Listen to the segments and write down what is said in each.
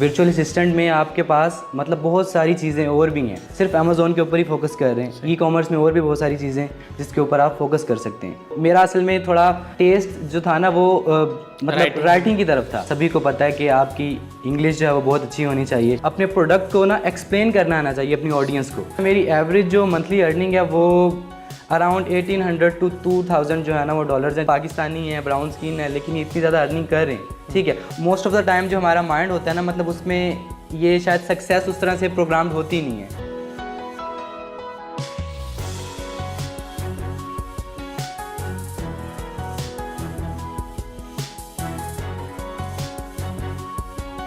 Virtual assistant में आपके पास मतलब बहुत सारी चीज़ें और भी हैं, सिर्फ अमेज़ोन के ऊपर ही फोकस कर रहे हैं। ई कॉमर्स में और भी बहुत सारी चीज़ें जिसके ऊपर आप फोकस कर सकते हैं। मेरा असल में थोड़ा टेस्ट जो था ना वो मतलब राइटिंग की तरफ था। सभी को पता है कि आपकी इंग्लिश जो है वो बहुत अच्छी होनी चाहिए, अपने प्रोडक्ट को ना एक्सप्लेन करना आना चाहिए अपनी ऑडियंस को। मेरी एवरेज जो मंथली अर्निंग है वो अराउंड 1800 टू 2000 जो है ना वो डॉलर्स हैं। पाकिस्तानी है, ब्राउन स्किन है, लेकिन इतनी ज़्यादा अर्निंग कर रहे हैं। ठीक है, मोस्ट ऑफ द टाइम जो हमारा माइंड होता है ना, मतलब उसमें ये शायद सक्सेस उस तरह से प्रोग्राम्ड होती नहीं है।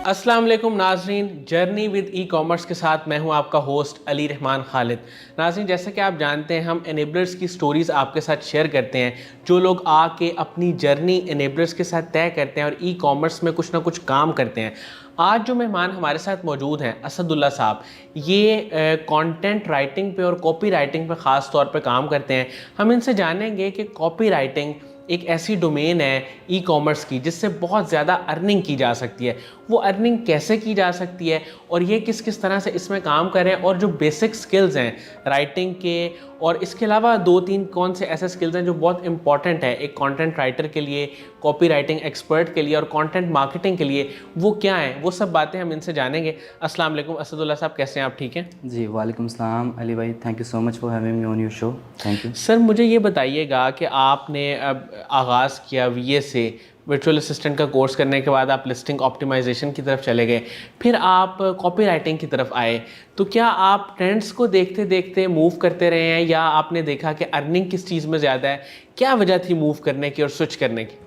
अस्सलाम वालेकुम नाजरीन, जर्नी विद ई कॉमर्स के साथ मैं हूं आपका होस्ट अली रहमान खालिद। नाजरीन, जैसा कि आप जानते हैं हम एनेबलर्स की स्टोरीज़ आपके साथ शेयर करते हैं, जो लोग आके अपनी जर्नी एनेबलर्स के साथ तय करते हैं और ई कॉमर्स में कुछ ना कुछ काम करते हैं। आज जो मेहमान हमारे साथ मौजूद हैं असदुल्ला साहब, ये कंटेंट राइटिंग पे और कॉपी राइटिंग पे ख़ास तौर पे काम करते हैं। हम इनसे जानेंगे कि कॉपी राइटिंग एक ऐसी डोमेन है ई कॉमर्स की जिससे बहुत ज़्यादा अर्निंग की जा सकती है। वो अर्निंग कैसे की जा सकती है और ये किस किस तरह से इसमें काम करें, और जो बेसिक स्किल्स हैं राइटिंग के, और इसके अलावा 2-3 कौन से ऐसे स्किल्स हैं जो बहुत इंपॉर्टेंट है एक कंटेंट राइटर के लिए, कॉपी राइटिंग एक्सपर्ट के लिए और कंटेंट मार्केटिंग के लिए, वो क्या हैं, वो सब बातें हम इनसे जानेंगे। अस्सलाम वालेकुम असदुल्ला साहब, कैसे हैं आप? ठीक हैं जी, वालेकुम सलाम अली भाई, thank you so much for having me on your show. Thank you sir. मुझे ये बताइएगा कि आपने अब आगाज़ किया वीए से, वर्चुअल असिस्टेंट का कोर्स करने के बाद आप लिस्टिंग ऑप्टिमाइजेशन की तरफ चले गए, फिर आप कॉपी राइटिंग की तरफ आए, तो क्या आप ट्रेंड्स को देखते देखते मूव करते रहे हैं, या आपने देखा कि अर्निंग किस चीज़ में ज़्यादा है? क्या वजह थी मूव करने की और स्विच करने की?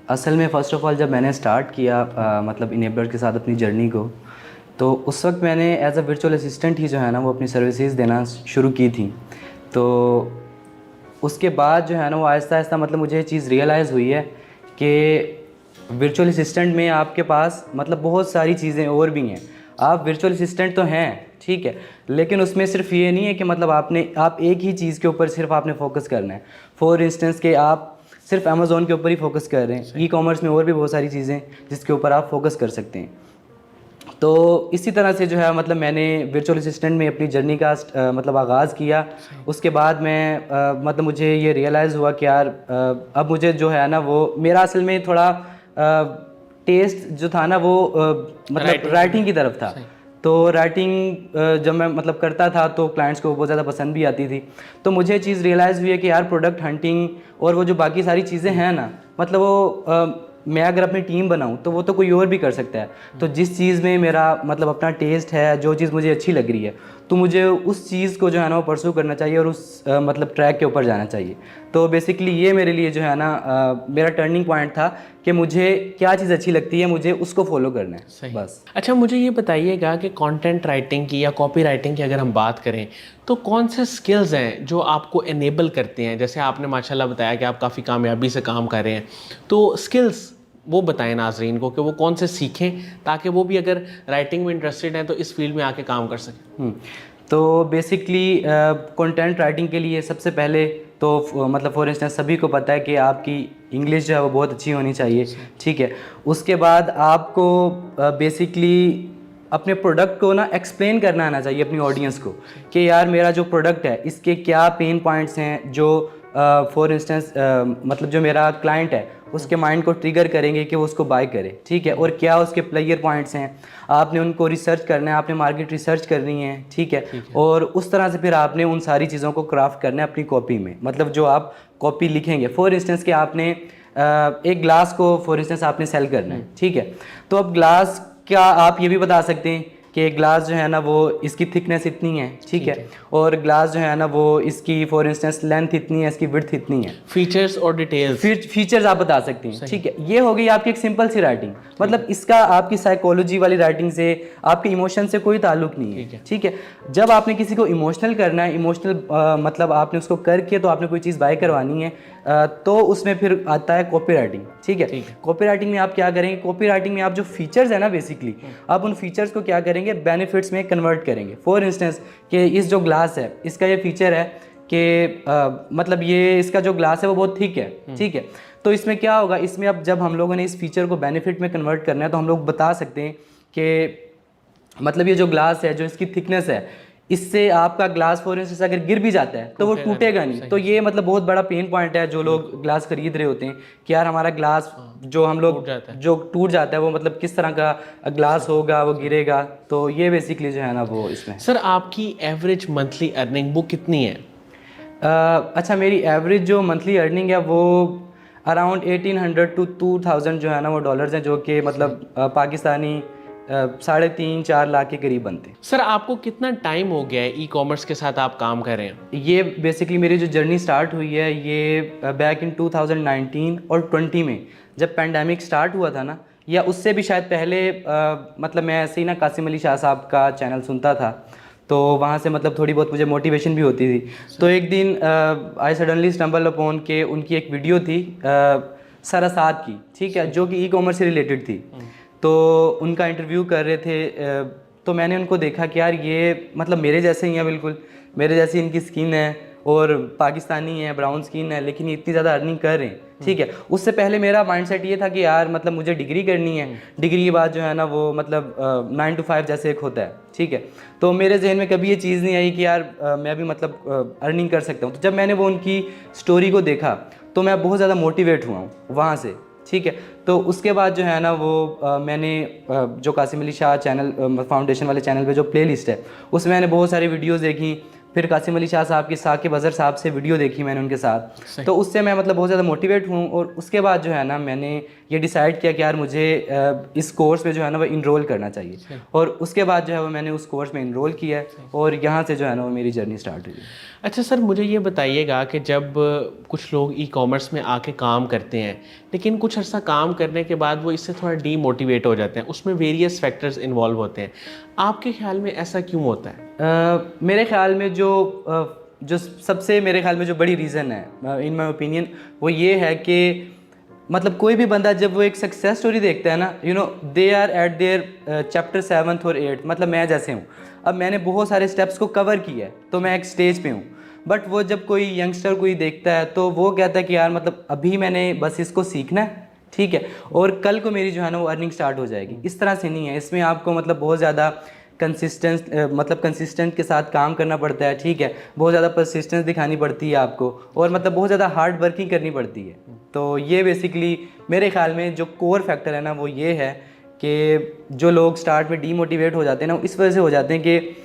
असल में फ़र्स्ट ऑफ़ ऑल जब मैंने स्टार्ट किया मतलब इनेबलर के साथ अपनी जर्नी को, तो उस वक्त मैंने एज अ वर्चुअल असिस्टेंट ही जो है ना वो अपनी सर्विसेज देना शुरू की थी। तो उसके बाद जो है ना वो आहिस्ता आहिस्ता मतलब मुझे ये चीज़ रियलाइज़ हुई है कि वर्चुअल असिस्टेंट में आपके पास मतलब बहुत सारी चीज़ें और भी हैं। आप वर्चुअल असिस्टेंट तो हैं, ठीक है, लेकिन उसमें सिर्फ ये नहीं है कि मतलब आप एक ही चीज़ के ऊपर सिर्फ आपने फोकस करना है। फॉर इंस्टेंस कि आप सिर्फ अमेज़ोन के ऊपर ही फोकस कर रहे हैं। ई कॉमर्स में और भी बहुत सारी चीज़ें जिसके ऊपर आप फोकस कर सकते हैं। तो इसी तरह से जो है मतलब मैंने वर्चुअल असिस्टेंट में अपनी जर्नी का मतलब आगाज़ किया। उसके बाद मैं मतलब मुझे ये रियलाइज़ हुआ कि यार अब मुझे जो है ना वो मेरा असल में थोड़ा टेस्ट जो था ना वो मतलब राइटिंग की तरफ था। तो राइटिंग जब मैं मतलब करता था तो क्लाइंट्स को बहुत ज़्यादा पसंद भी आती थी। तो मुझे चीज़ रियलाइज़ हुई है कि यार प्रोडक्ट हंटिंग और वो जो बाकी सारी चीज़ें हैं ना, मतलब वो मैं अगर अपनी टीम बनाऊं तो वो तो कोई और भी कर सकता है। तो जिस चीज़ में मेरा मतलब अपना टेस्ट है, जो चीज़ मुझे अच्छी लग रही है, तो मुझे उस चीज़ को जो है ना वो परस्यू करना चाहिए और उस मतलब ट्रैक के ऊपर जाना चाहिए। तो बेसिकली ये मेरे लिए जो है ना मेरा टर्निंग पॉइंट था कि मुझे क्या चीज़ अच्छी लगती है, मुझे उसको फॉलो करना है। सही। बस। अच्छा, मुझे ये बताइएगा कि कंटेंट राइटिंग की या कॉपी राइटिंग की अगर हम बात करें तो कौन से स्किल्स हैं जो आपको एनेबल करते हैं? जैसे आपने माशाल्लाह बताया कि आप काफ़ी कामयाबी से काम कर रहे हैं, तो स्किल्स वो बताएं नाजरीन को कि वो कौन से सीखें ताकि वो भी अगर राइटिंग में इंटरेस्टेड हैं तो इस फील्ड में आके काम कर सकें। तो बेसिकली कंटेंट राइटिंग के लिए सबसे पहले तो मतलब फॉर इंस्टेंस सभी को पता है कि आपकी इंग्लिश जो है वो बहुत अच्छी होनी चाहिए, ठीक है। उसके बाद आपको बेसिकली अपने प्रोडक्ट को ना एक्सप्लेन करना आना चाहिए अपनी ऑडियंस को कि यार मेरा जो प्रोडक्ट है इसके क्या पेन पॉइंट्स हैं जो फॉर इंस्टेंस मतलब जो मेरा क्लाइंट है उसके माइंड को ट्रिगर करेंगे कि वो उसको बाय करे, ठीक है। और क्या उसके प्लेयर पॉइंट्स हैं, आपने उनको रिसर्च करना है, आपने मार्केट रिसर्च करनी है, ठीक है। और उस तरह से फिर आपने उन सारी चीज़ों को क्राफ्ट करना है अपनी कॉपी में। मतलब जो आप कॉपी लिखेंगे, फॉर इंस्टेंस कि आपने एक ग्लास को फॉर इंस्टेंस आपने सेल करना है, ठीक है। तो अब ग्लास क्या आप ये भी बता सकते हैं कि ग्लास जो है ना वो इसकी थिकनेस इतनी है, ठीक है, और ग्लास जो है ना वो इसकी फॉर इंस्टेंस लेंथ इतनी है, इसकी विड्थ इतनी है। फीचर्स और डिटेल्स, फीचर्स आप बता सकते हैं, ठीक है। ये हो गई आपकी एक सिंपल सी राइटिंग। मतलब इसका आपकी साइकोलॉजी वाली राइटिंग से, आपके इमोशन से कोई ताल्लुक नहीं है, ठीक है। जब आपने किसी को इमोशनल करना है, इमोशनल मतलब आपने उसको करके तो आपने कोई चीज़ बाय करवानी है, तो उसमें फिर आता है कॉपी राइटिंग, ठीक है। कॉपी राइटिंग में आप क्या करेंगे, कॉपी राइटिंग में आप जो फीचर्स है ना बेसिकली आप उन फीचर्स को क्या करेंगे, बेनिफिट्स में कन्वर्ट करेंगे। फॉर इंस्टेंस कि इस जो ग्लास है इसका ये फीचर है कि मतलब ये इसका जो ग्लास है वो बहुत थिक है, ठीक है। तो इसमें क्या होगा, इसमें अब जब हम लोगों ने इस फीचर को बेनिफिट में कन्वर्ट करना है तो हम लोग बता सकते हैं कि मतलब ये जो ग्लास है, जो इसकी थिकनेस है, इससे आपका ग्लास फॉर इंस्टेंस अगर गिर भी जाता है तो वो टूटेगा नहीं। तो ये मतलब बहुत बड़ा पेन पॉइंट है जो लोग ग्लास खरीद रहे होते हैं कि यार हमारा ग्लास जो हम लोग जो टूट जाता है वो मतलब किस तरह का ग्लास होगा, वो गिरेगा। तो ये बेसिकली जो है ना वो इसमें। सर आपकी एवरेज मंथली अर्निंग वो कितनी है? अच्छा, मेरी एवरेज जो मंथली अर्निंग है वो अराउंड 1800 to 2000 जो है ना वो डॉलर्स हैं, जो कि मतलब पाकिस्तानी 3.5-4 लाख के करीब बनते हैं। सर आपको कितना टाइम हो गया है ई कॉमर्स के साथ आप काम कर रहे हैं? ये बेसिकली मेरी जो जर्नी स्टार्ट हुई है ये बैक इन 2019 और 20 में जब पैंडेमिक स्टार्ट हुआ था ना, या उससे भी शायद पहले मतलब मैं ऐसे ही ना कासिम अली शाह साहब का चैनल सुनता था, तो वहाँ से मतलब थोड़ी बहुत मुझे मोटिवेशन भी होती थी। तो एक दिन आई सडनली स्टम्बल अपॉन के उनकी एक वीडियो थी सरासात की, ठीक है, जो कि ई कॉमर्स से रिलेटेड थी। तो उनका इंटरव्यू कर रहे थे, तो मैंने उनको देखा कि यार ये मतलब मेरे जैसे ही हैं, बिल्कुल मेरे जैसी इनकी स्किन है और पाकिस्तानी है, ब्राउन स्किन है, लेकिन ये इतनी ज़्यादा अर्निंग कर रहे हैं, ठीक है। उससे पहले मेरा माइंडसेट ये था कि यार मतलब मुझे डिग्री करनी है, डिग्री के बाद जो है ना वो मतलब 9 to 5 जैसे एक होता है, ठीक है। तो मेरे जहन में कभी ये चीज़ नहीं आई कि यार मैं भी मतलब अर्निंग कर सकता हूँ। तो जब मैंने वो उनकी स्टोरी को देखा तो मैं बहुत ज़्यादा मोटिवेट हुआ हूँ वहाँ से, ठीक है। तो उसके बाद जो है ना वो मैंने जो कासिम अली शाह चैनल फाउंडेशन वाले चैनल पे जो प्लेलिस्ट है उसमें मैंने बहुत सारी वीडियोस देखी। फिर कासिम अली शाह साहब की साकिब अज़हर साहब से वीडियो देखी मैंने उनके साथ, तो उससे मैं मतलब बहुत ज़्यादा मोटिवेट हूँ। और उसके बाद जो है ना मैंने ये डिसाइड किया कि यार मुझे इस कोर्स में जो है ना वो इनरोल करना चाहिए। और उसके बाद जो है वो मैंने उस कोर्स में इनरोल किया है और यहाँ से जो है ना वो मेरी जर्नी स्टार्ट हुई। अच्छा सर, मुझे ये बताइएगा कि जब कुछ लोग ई कॉमर्स में आके काम करते हैं लेकिन कुछ अर्सा काम करने के बाद वो इससे थोड़ा डीमोटिवेट हो जाते हैं, उसमें वेरियस फैक्टर्स इन्वॉल्व होते हैं, आपके ख्याल में ऐसा क्यों होता है? मेरे ख्याल में जो सबसे मेरे ख्याल में जो बड़ी रीज़न है इन माई ओपिनियन वो ये है कि मतलब कोई भी बंदा जब वो एक सक्सेस स्टोरी देखता है ना, you know they are at their chapter 7th और 8th, मतलब मैं जैसे हूँ, अब मैंने बहुत सारे स्टेप्स को कवर किया है तो मैं एक स्टेज पे हूँ। बट वो जब कोई यंगस्टर कोई देखता है तो वो कहता है कि यार मतलब अभी मैंने बस इसको सीखना है, ठीक है, और कल को मेरी जो है ना वो अर्निंग स्टार्ट हो जाएगी। इस तरह से नहीं है, इसमें आपको मतलब बहुत ज़्यादा कंसिस्टेंट के साथ काम करना पड़ता है, ठीक है, बहुत ज़्यादा परसिस्टेंस दिखानी पड़ती है आपको और मतलब बहुत ज़्यादा हार्ड वर्किंग करनी पड़ती है। तो ये बेसिकली मेरे ख्याल में जो कोर फैक्टर है ना वो ये है कि जो लोग स्टार्ट में डीमोटिवेट हो जाते हैं ना, इस वजह से हो जाते हैं कि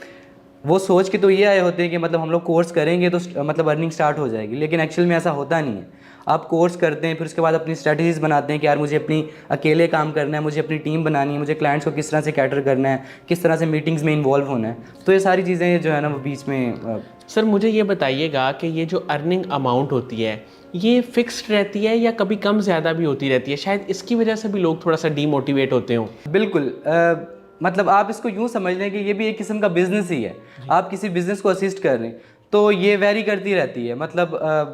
वो सोच के तो ये आए होते हैं कि मतलब हम लोग कोर्स करेंगे तो मतलब अर्निंग स्टार्ट हो जाएगी, लेकिन एक्चुअल में ऐसा होता नहीं है। आप कोर्स करते हैं, फिर उसके बाद अपनी स्ट्रेटजीज़ बनाते हैं कि यार मुझे अपनी अकेले काम करना है, मुझे अपनी टीम बनानी है, मुझे क्लाइंट्स को किस तरह से कैटर करना है, किस तरह से मीटिंग्स में इन्वॉल्व होना है। तो ये सारी चीज़ें जो है ना वो बीच में। सर मुझे ये बताइएगा कि ये जो अर्निंग अमाउंट होती है ये फिक्स्ड रहती है या कभी कम ज़्यादा भी होती रहती है? शायद इसकी वजह से भी लोग थोड़ा सा डीमोटिवेट होते हों। बिल्कुल, मतलब आप इसको यूँ समझ लें कि ये भी एक किस्म का बिज़नेस ही है। आप किसी बिज़नेस को असिस्ट कर रहे हैं तो ये वेरी करती रहती है। मतलब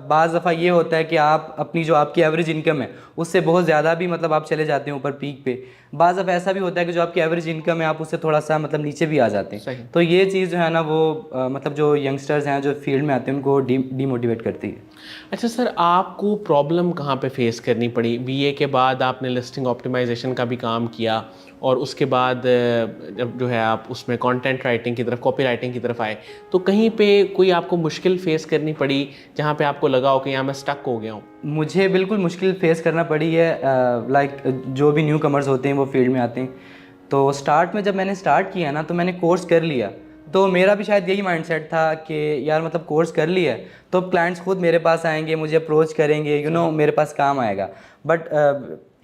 बाज़ दफ़ा ये होता है कि आप अपनी जो आपकी एवरेज इनकम है उससे बहुत ज़्यादा भी मतलब आप चले जाते हैं ऊपर पीक पे। बाज़ दफ़ा ऐसा भी होता है कि जो आपकी एवरेज इनकम है आप उससे थोड़ा सा मतलब नीचे भी आ जाते हैं। तो ये चीज़ जो है ना वो मतलब जो यंगस्टर्स हैं जो फील्ड में आते हैं उनको डीमोटिवेट करती है। अच्छा सर, आपको प्रॉब्लम कहाँ पे फेस करनी पड़ी? बीए के बाद आपने लिस्टिंग ऑप्टिमाइजेशन का भी काम किया और उसके बाद जब जो है आप उसमें कंटेंट राइटिंग की तरफ, कॉपी राइटिंग की तरफ आए, तो कहीं पे कोई आपको मुश्किल फेस करनी पड़ी जहाँ पे आपको लगा हो कि यहाँ मैं स्टक हो गया हूँ? मुझे बिल्कुल मुश्किल फेस करना पड़ी है। लाइक जो भी न्यू कमर्स होते हैं वो फील्ड में आते हैं, तो स्टार्ट में जब मैंने स्टार्ट किया ना तो मैंने कोर्स कर लिया, तो मेरा भी शायद यही माइंडसेट था कि यार मतलब कोर्स कर लिया है तो क्लाइंट्स खुद मेरे पास आएंगे, मुझे अप्रोच करेंगे, यू नो मेरे पास काम आएगा। बट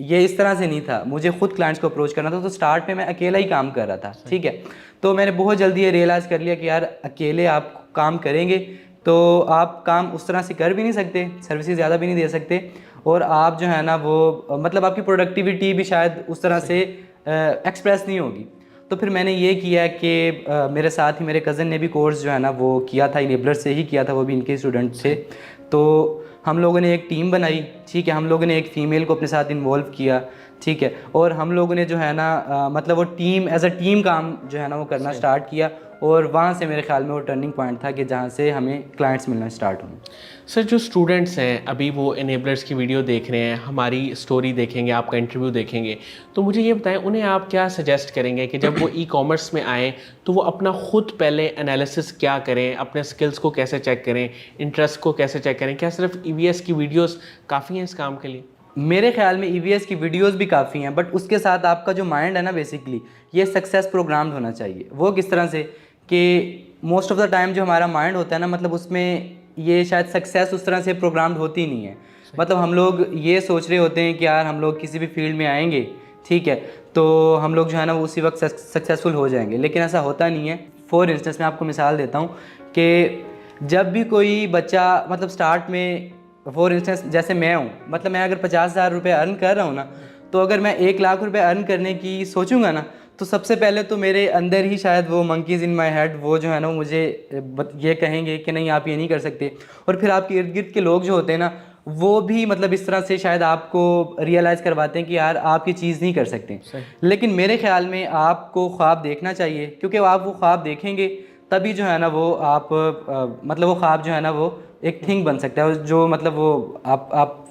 ये इस तरह से नहीं था, मुझे खुद क्लाइंट्स को अप्रोच करना था। तो स्टार्ट में मैं अकेला ही काम कर रहा था, ठीक है। तो मैंने बहुत जल्दी ये रियलाइज़ कर लिया कि यार अकेले आप काम करेंगे तो आप काम उस तरह से कर भी नहीं सकते, सर्विसेज ज़्यादा भी नहीं दे सकते, और आप जो है ना वो मतलब आपकी प्रोडक्टिविटी भी शायद उस तरह से एक्सप्रेस नहीं होगी। तो फिर मैंने ये किया कि मेरे साथ ही मेरे कज़न ने भी कोर्स जो है ना वो किया था, इनेबलर से ही किया था, वो भी इनके स्टूडेंट थे। तो हम लोगों ने एक टीम बनाई, ठीक है, हम लोगों ने एक फ़ीमेल को अपने साथ इन्वॉल्व किया, ठीक है, और हम लोगों ने जो है ना मतलब वो टीम एज अ टीम काम जो है ना वो करना स्टार्ट किया, और वहाँ से मेरे ख्याल में वो टर्निंग पॉइंट था कि जहाँ से हमें क्लाइंट्स मिलना स्टार्ट हुए। सर जो स्टूडेंट्स हैं अभी वो इनेबलर्स की वीडियो देख रहे हैं, हमारी स्टोरी देखेंगे, आपका इंटरव्यू देखेंगे, तो मुझे ये बताएं उन्हें आप क्या सजेस्ट करेंगे कि जब वो ई कॉमर्स में आएँ तो वो अपना ख़ुद पहले एनालिसिस क्या करें, अपने स्किल्स को कैसे चेक करें, इंटरेस्ट को कैसे चेक करें? क्या सिर्फ ईवीएस की वीडियोस काफ़ी हैं इस काम के लिए? मेरे ख्याल में ईवीएस की वीडियोस भी काफ़ी हैं, बट उसके साथ आपका जो माइंड है ना बेसिकली ये सक्सेस प्रोग्राम्ड होना चाहिए। वो किस तरह से कि मोस्ट ऑफ द टाइम जो हमारा माइंड होता है ना, मतलब उसमें ये शायद सक्सेस उस तरह से प्रोग्राम्ड होती नहीं है। मतलब हम लोग ये सोच रहे होते हैं कि यार हम लोग किसी भी फील्ड में आएंगे, ठीक है, तो हम लोग जो है ना वो उसी वक्त सक्सेसफुल हो जाएंगे, लेकिन ऐसा होता नहीं है। फॉर इंस्टेंस मैं आपको मिसाल देता हूँ कि जब भी कोई बच्चा मतलब स्टार्ट में, फॉर इंस्टेंस जैसे मैं हूँ, मतलब मैं अगर 50,000 रुपये अर्न कर रहा हूँ ना, तो अगर मैं 1,00,000 रुपये अर्न करने की सोचूंगा ना, तो सबसे पहले तो मेरे अंदर ही शायद वो मंकीज़ इन माय हेड वो जो है ना मुझे ये कहेंगे कि नहीं आप ये नहीं कर सकते, और फिर आपके इर्द गिर्द के लोग जो होते हैं ना वो भी मतलब इस तरह से शायद आपको रियलाइज़ करवाते हैं कि यार आप ये चीज़ नहीं कर सकते। लेकिन मेरे ख्याल में आपको ख्वाब देखना चाहिए, क्योंकि आप वो ख्वाब देखेंगे तभी जो है ना वो आप मतलब वो ख्वाब जो है ना वो एक थिंग बन सकता है, जो मतलब वो आप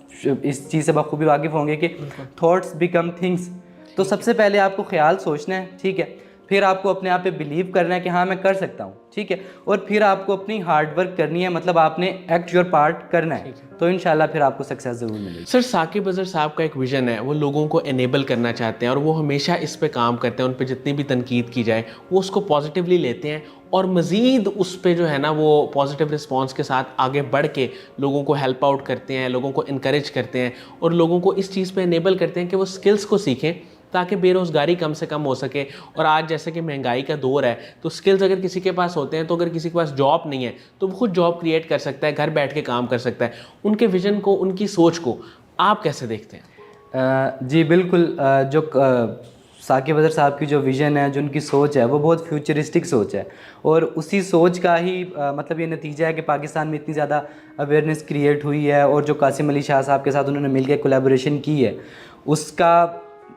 इस चीज़ से बखूबी वाकिफ़ होंगे कि थॉट्स बिकम थिंग्स। तो सबसे पहले आपको ख्याल सोचना है, ठीक है, फिर आपको अपने आप पे बिलीव करना है कि हाँ मैं कर सकता हूँ, ठीक है, और फिर आपको अपनी हार्ड वर्क करनी है, मतलब आपने एक्ट योर पार्ट करना है, तो इंशाल्लाह फिर आपको सक्सेस ज़रूर मिलेगी। सर साकिब अज़हर साहब का एक विज़न है, वो लोगों को इनेबल करना चाहते हैं और वो हमेशा इस पे काम करते हैं, उन पे जितनी भी तनकीद की जाए वो उसको पॉजिटिवली लेते हैं और मज़ीद उस पे जो है ना वो पॉजिटिव रिस्पांस के साथ आगे बढ़ के लोगों को हेल्प आउट करते हैं, लोगों को इनकरेज करते हैं और लोगों को इस चीज़ पे इनेबल करते हैं कि वो स्किल्स को सीखें ताकि बेरोज़गारी कम से कम हो सके। और आज जैसे कि महंगाई का दौर है, तो स्किल्स अगर किसी के पास होते हैं, तो अगर किसी के पास जॉब नहीं है तो वो खुद जॉब क्रिएट कर सकता है, घर बैठ के काम कर सकता है। उनके विज़न को, उनकी सोच को आप कैसे देखते हैं? जी बिल्कुल, जो साकिब अज़हर साहब की जो विज़न है, जो उनकी सोच है, वो बहुत फ्यूचरिस्टिक सोच है, और उसी सोच का ही मतलब ये नतीजा है कि पाकिस्तान में इतनी ज़्यादा अवेयरनेस क्रिएट हुई है, और जो कासिम अली शाह साहब के साथ उन्होंने मिलकर कोलैबोरेशन की है, उसका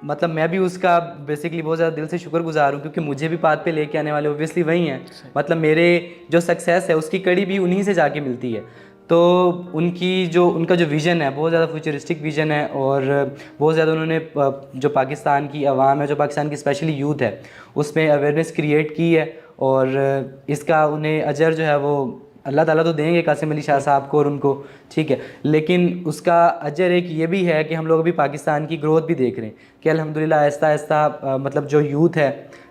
मतलब मैं भी उसका बेसिकली बहुत ज़्यादा दिल से शुक्रगुजार हूँ, क्योंकि मुझे भी पाथ पे लेके आने वाले ओब्वियसली वही हैं। मतलब मेरे जो सक्सेस है उसकी कड़ी भी उन्हीं से जाके मिलती है। तो उनका जो विज़न है बहुत ज़्यादा फ्यूचरिस्टिक विज़न है, और बहुत ज़्यादा उन्होंने जो पाकिस्तान की आवाम है, जो पाकिस्तान की स्पेशली यूथ है, उसमें अवेयरनेस क्रिएट की है, और इसका उन्हें अजर जो है वो अल्लाह ताला तो देंगे कासिम अली शाह साहब को और उनको, ठीक है, लेकिन उसका अजर एक ये भी है कि हम लोग अभी पाकिस्तान की ग्रोथ भी देख रहे हैं कि अल्हम्दुलिल्लाह आहिस्ता आहिस्ता मतलब जो यूथ है,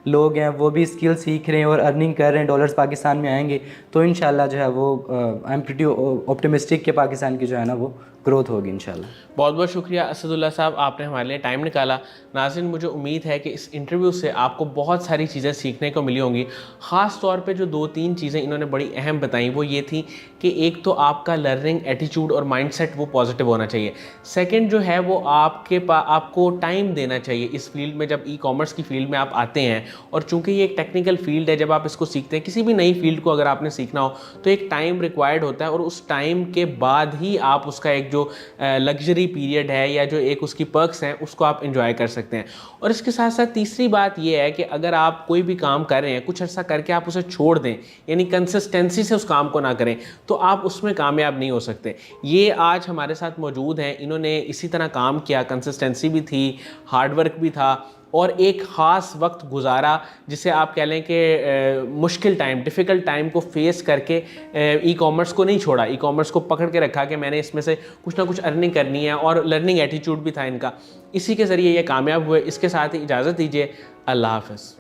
लोग हैं, वो भी स्किल सीख रहे हैं और अर्निंग कर रहे हैं, डॉलर्स पाकिस्तान में आएंगे, तो इंशाल्लाह जो है वो आई एम प्रीटी ऑप्टिमिस्टिक कि पाकिस्तान की जो है ना वो ग्रोथ होगी इंशाल्लाह। बहुत बहुत शुक्रिया असदुल्ला साहब, आपने हमारे लिए टाइम निकाला। नाज़रीन, मुझे उम्मीद है कि इस इंटरव्यू से आपको बहुत सारी चीज़ें सीखने को मिली होंगी। ख़ास तौर पे जो 2-3 चीज़ें इन्होंने बड़ी अहम बताई वो ये थी कि एक तो आपका लर्निंग एटीट्यूड और माइंडसेट वो पॉजिटिव होना चाहिए। सेकंड जो है वो आपको टाइम देना चाहिए इस फील्ड में। जब ई कॉमर्स की फील्ड में आप आते हैं, और चूँकि ये एक टेक्निकल फील्ड है, जब आप इसको सीखते हैं, किसी भी नई फील्ड को अगर आपने सीखना हो तो एक टाइम रिक्वायर्ड होता है, और उस टाइम के बाद ही आप उसका एक जो लग्जरी पीरियड है या जो एक उसकी पर्क्स हैं उसको आप इंजॉय कर सकते हैं। और इसके साथ साथ तीसरी बात ये है कि अगर आप कोई भी काम कर रहे हैं, कुछ अर्सा करके आप उसे छोड़ दें, यानी कंसिस्टेंसी से उस काम को ना करें, तो आप उसमें कामयाब नहीं हो सकते। ये आज हमारे साथ मौजूद हैं, इन्होंने इसी तरह काम किया, कंसिस्टेंसी भी थी, हार्डवर्क भी था, और एक ख़ास वक्त गुजारा जिसे आप कह लें कि मुश्किल टाइम, डिफ़िकल्ट टाइम को फेस करके ई कॉमर्स को नहीं छोड़ा, ई कॉमर्स को पकड़ के रखा कि मैंने इसमें से कुछ ना कुछ अर्निंग करनी है, और लर्निंग एटीट्यूड भी था इनका। इसी के ज़रिए ये कामयाब हुए। इसके साथ ही इजाज़त दीजिए, अल्लाह हाफ़िज़।